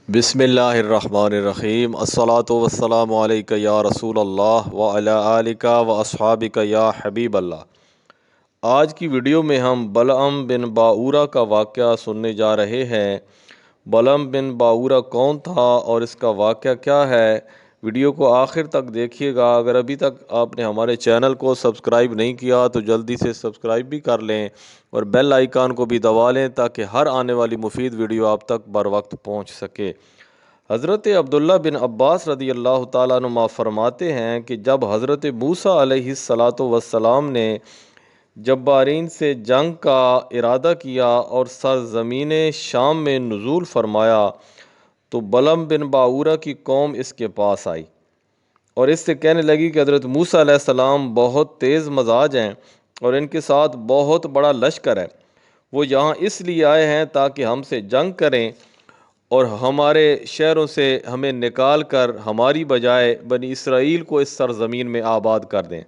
بسم اللہ الرحمن الرحیم الصلاۃ والسلام علیک یا رسول اللہ وعلی آلک و اصحابک یا حبیب اللہ۔ آج کی ویڈیو میں ہم بلعم بن باعورہ کا واقعہ سننے جا رہے ہیں۔ بلعم بن باعورہ کون تھا اور اس کا واقعہ کیا ہے؟ ویڈیو کو آخر تک دیکھیے گا۔ اگر ابھی تک آپ نے ہمارے چینل کو سبسکرائب نہیں کیا تو جلدی سے سبسکرائب بھی کر لیں اور بیل آئیکن کو بھی دبا لیں تاکہ ہر آنے والی مفید ویڈیو آپ تک بر وقت پہنچ سکے۔ حضرت عبداللہ بن عباس رضی اللہ تعالیٰ عنہ فرماتے ہیں کہ جب حضرت موسیٰ علیہ السلام نے جبارین سے جنگ کا ارادہ کیا اور سرزمین شام میں نزول فرمایا تو بلعم بن باعورہ کی قوم اس کے پاس آئی اور اس سے کہنے لگی کہ حضرت موسیٰ علیہ السلام بہت تیز مزاج ہیں اور ان کے ساتھ بہت بڑا لشکر ہے۔ وہ یہاں اس لیے آئے ہیں تاکہ ہم سے جنگ کریں اور ہمارے شہروں سے ہمیں نکال کر ہماری بجائے بنی اسرائیل کو اس سرزمین میں آباد کر دیں۔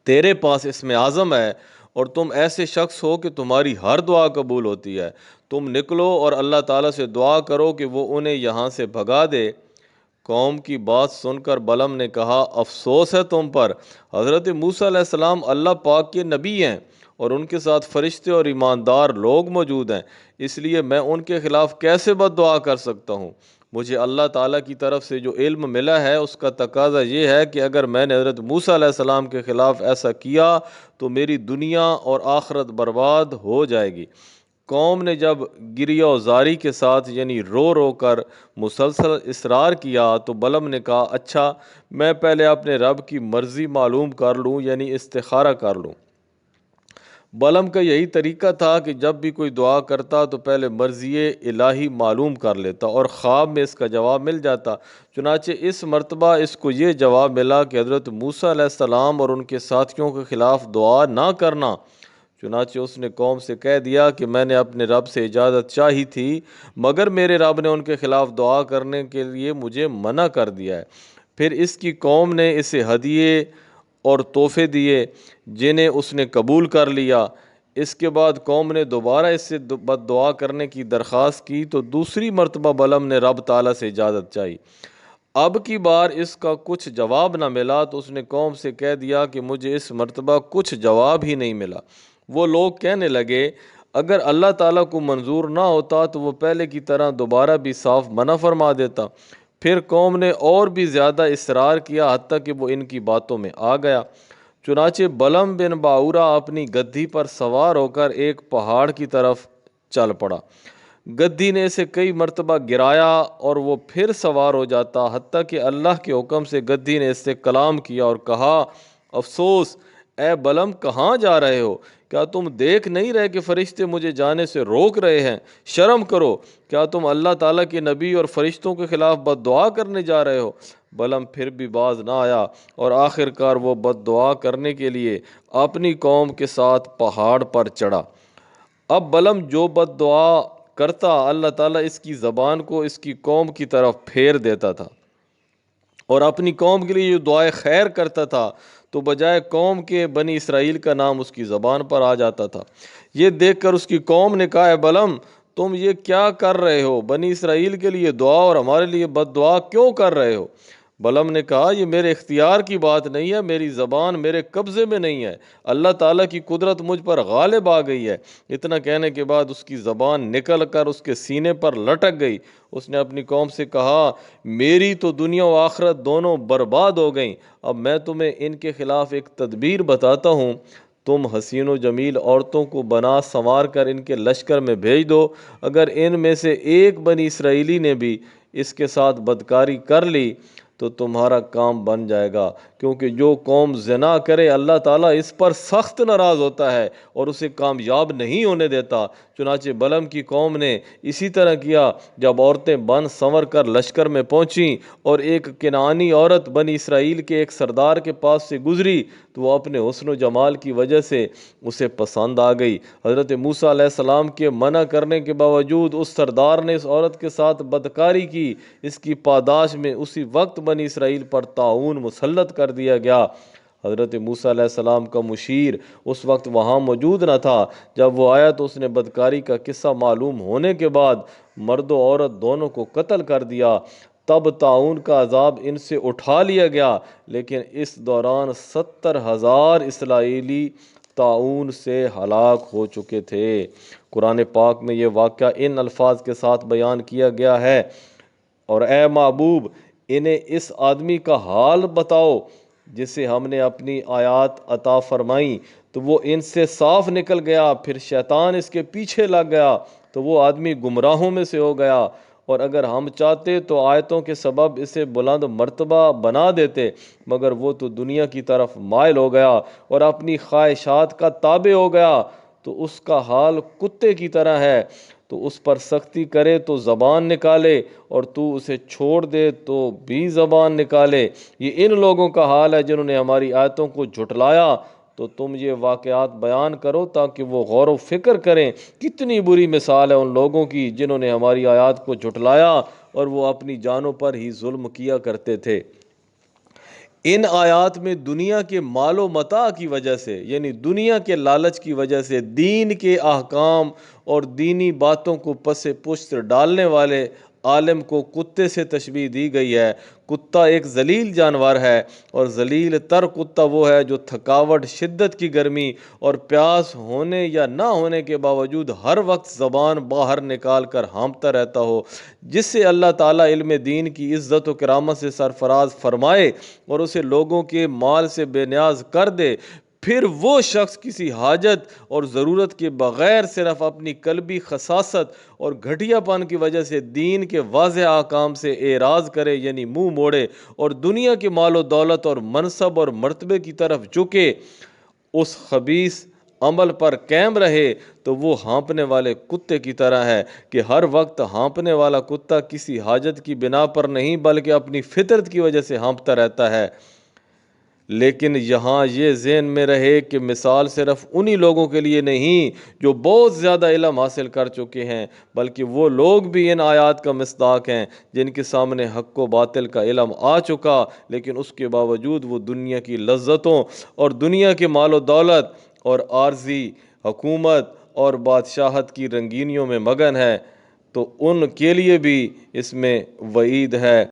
تیرے پاس اسم اعظم ہے اور تم ایسے شخص ہو کہ تمہاری ہر دعا قبول ہوتی ہے۔ تم نکلو اور اللہ تعالیٰ سے دعا کرو کہ وہ انہیں یہاں سے بھگا دے۔ قوم کی بات سن کر بلعم نے کہا، افسوس ہے تم پر، حضرت موسیٰ علیہ السلام اللہ پاک کے نبی ہیں اور ان کے ساتھ فرشتے اور ایماندار لوگ موجود ہیں، اس لیے میں ان کے خلاف کیسے بد دعا کر سکتا ہوں؟ مجھے اللہ تعالیٰ کی طرف سے جو علم ملا ہے اس کا تقاضا یہ ہے کہ اگر میں نے حضرت موسیٰ علیہ السلام کے خلاف ایسا کیا تو میری دنیا اور آخرت برباد ہو جائے گی۔ قوم نے جب گریہ و زاری کے ساتھ یعنی رو رو کر مسلسل اصرار کیا تو بلعم نے کہا، اچھا میں پہلے اپنے رب کی مرضی معلوم کر لوں یعنی استخارہ کر لوں۔ بلعم کا یہی طریقہ تھا کہ جب بھی کوئی دعا کرتا تو پہلے مرضی الہی معلوم کر لیتا اور خواب میں اس کا جواب مل جاتا۔ چنانچہ اس مرتبہ اس کو یہ جواب ملا کہ حضرت موسیٰ علیہ السلام اور ان کے ساتھیوں کے خلاف دعا نہ کرنا۔ چنانچہ اس نے قوم سے کہہ دیا کہ میں نے اپنے رب سے اجازت چاہی تھی مگر میرے رب نے ان کے خلاف دعا کرنے کے لیے مجھے منع کر دیا ہے۔ پھر اس کی قوم نے اسے ہدیے اور تحفے دیے جنہیں اس نے قبول کر لیا۔ اس کے بعد قوم نے دوبارہ اس سے بد دعا کرنے کی درخواست کی تو دوسری مرتبہ بلعم نے رب تعالیٰ سے اجازت چاہی۔ اب کی بار اس کا کچھ جواب نہ ملا تو اس نے قوم سے کہہ دیا کہ مجھے اس مرتبہ کچھ جواب ہی نہیں ملا۔ وہ لوگ کہنے لگے، اگر اللہ تعالیٰ کو منظور نہ ہوتا تو وہ پہلے کی طرح دوبارہ بھی صاف منع فرما دیتا۔ پھر قوم نے اور بھی زیادہ اصرار کیا حتیٰ کہ وہ ان کی باتوں میں آ گیا۔ چنانچہ بلعم بن باعورہ اپنی گدھی پر سوار ہو کر ایک پہاڑ کی طرف چل پڑا۔ گدھی نے اسے کئی مرتبہ گرایا اور وہ پھر سوار ہو جاتا حتیٰ کہ اللہ کے حکم سے گدھی نے اس سے کلام کیا اور کہا، افسوس اے بلعم، کہاں جا رہے ہو؟ کیا تم دیکھ نہیں رہے کہ فرشتے مجھے جانے سے روک رہے ہیں؟ شرم کرو، کیا تم اللہ تعالیٰ کے نبی اور فرشتوں کے خلاف بد دعا کرنے جا رہے ہو؟ بلعم پھر بھی باز نہ آیا اور آخر کار وہ بد دعا کرنے کے لیے اپنی قوم کے ساتھ پہاڑ پر چڑھا۔ اب بلعم جو بد دعا کرتا اللہ تعالیٰ اس کی زبان کو اس کی قوم کی طرف پھیر دیتا تھا اور اپنی قوم کے لیے جو دعائے خیر کرتا تھا تو بجائے قوم کے بنی اسرائیل کا نام اس کی زبان پر آ جاتا تھا۔ یہ دیکھ کر اس کی قوم نے کہا، اے بلعم، تم یہ کیا کر رہے ہو؟ بنی اسرائیل کے لیے دعا اور ہمارے لیے بد دعا کیوں کر رہے ہو؟ بلعم نے کہا، یہ میرے اختیار کی بات نہیں ہے، میری زبان میرے قبضے میں نہیں ہے، اللہ تعالیٰ کی قدرت مجھ پر غالب آ گئی ہے۔ اتنا کہنے کے بعد اس کی زبان نکل کر اس کے سینے پر لٹک گئی۔ اس نے اپنی قوم سے کہا، میری تو دنیا و آخرت دونوں برباد ہو گئیں۔ اب میں تمہیں ان کے خلاف ایک تدبیر بتاتا ہوں، تم حسین و جمیل عورتوں کو بنا سنوار کر ان کے لشکر میں بھیج دو۔ اگر ان میں سے ایک بنی اسرائیلی نے بھی اس کے ساتھ بدکاری کر لی تو تمہارا کام بن جائے گا، کیونکہ جو قوم زنا کرے اللہ تعالیٰ اس پر سخت ناراض ہوتا ہے اور اسے کامیاب نہیں ہونے دیتا۔ چنانچہ بلعم کی قوم نے اسی طرح کیا۔ جب عورتیں بن سنور کر لشکر میں پہنچیں اور ایک کنعانی عورت بنی اسرائیل کے ایک سردار کے پاس سے گزری تو وہ اپنے حسن و جمال کی وجہ سے اسے پسند آ گئی۔ حضرت موسیٰ علیہ السلام کے منع کرنے کے باوجود اس سردار نے اس عورت کے ساتھ بدکاری کی۔ اس کی پاداش میں اسی وقت بنی اسرائیل پر طاعون مسلط کر دیا گیا۔ حضرت موسیٰ علیہ السلام کا مشیر اس وقت وہاں موجود نہ تھا۔ جب وہ آیا تو اس نے بدکاری کا قصہ معلوم ہونے کے بعد مرد و عورت دونوں کو قتل کر دیا۔ تب طاعون کا عذاب ان سے اٹھا لیا گیا، لیکن اس دوران 70,000 اسرائیلی طاعون سے ہلاک ہو چکے تھے۔ قرآن پاک میں یہ واقعہ ان الفاظ کے ساتھ بیان کیا گیا ہے، اور اے محبوب انہیں اس آدمی کا حال بتاؤ جسے ہم نے اپنی آیات عطا فرمائیں تو وہ ان سے صاف نکل گیا، پھر شیطان اس کے پیچھے لگ گیا تو وہ آدمی گمراہوں میں سے ہو گیا، اور اگر ہم چاہتے تو آیتوں کے سبب اسے بلند مرتبہ بنا دیتے، مگر وہ تو دنیا کی طرف مائل ہو گیا اور اپنی خواہشات کا تابع ہو گیا، تو اس کا حال کتے کی طرح ہے۔ تو اس پر سختی کرے تو زبان نکالے، اور تو اسے چھوڑ دے تو بھی زبان نکالے۔ یہ ان لوگوں کا حال ہے جنہوں نے ہماری آیتوں کو جھٹلایا۔ تو تم یہ واقعات بیان کرو تاکہ وہ غور و فکر کریں۔ کتنی بری مثال ہے ان لوگوں کی جنہوں نے ہماری آیات کو جھٹلایا اور وہ اپنی جانوں پر ہی ظلم کیا کرتے تھے۔ ان آیات میں دنیا کے مال و متاع کی وجہ سے، یعنی دنیا کے لالچ کی وجہ سے، دین کے احکام اور دینی باتوں کو پس پشت ڈالنے والے عالم کو کتے سے تشبیہ دی گئی ہے۔ کتا ایک ذلیل جانور ہے، اور ذلیل تر کتا وہ ہے جو تھکاوٹ، شدت کی گرمی اور پیاس ہونے یا نہ ہونے کے باوجود ہر وقت زبان باہر نکال کر ہانپتا رہتا ہو۔ جس سے اللہ تعالیٰ علم دین کی عزت و کرامت سے سرفراز فرمائے اور اسے لوگوں کے مال سے بے نیاز کر دے، پھر وہ شخص کسی حاجت اور ضرورت کے بغیر صرف اپنی قلبی خساست اور گھٹیا پن کی وجہ سے دین کے واضح احکام سے اعراض کرے، یعنی منہ موڑے، اور دنیا کے مال و دولت اور منصب اور مرتبے کی طرف جھکے، اس خبیث عمل پر قائم رہے، تو وہ ہانپنے والے کتے کی طرح ہے کہ ہر وقت ہانپنے والا کتا کسی حاجت کی بنا پر نہیں بلکہ اپنی فطرت کی وجہ سے ہانپتا رہتا ہے۔ لیکن یہاں یہ ذہن میں رہے کہ مثال صرف انہی لوگوں کے لیے نہیں جو بہت زیادہ علم حاصل کر چکے ہیں، بلکہ وہ لوگ بھی ان آیات کا مصداق ہیں جن کے سامنے حق و باطل کا علم آ چکا، لیکن اس کے باوجود وہ دنیا کی لذتوں اور دنیا کے مال و دولت اور عارضی حکومت اور بادشاہت کی رنگینیوں میں مگن ہے۔ تو ان کے لیے بھی اس میں وعید ہے۔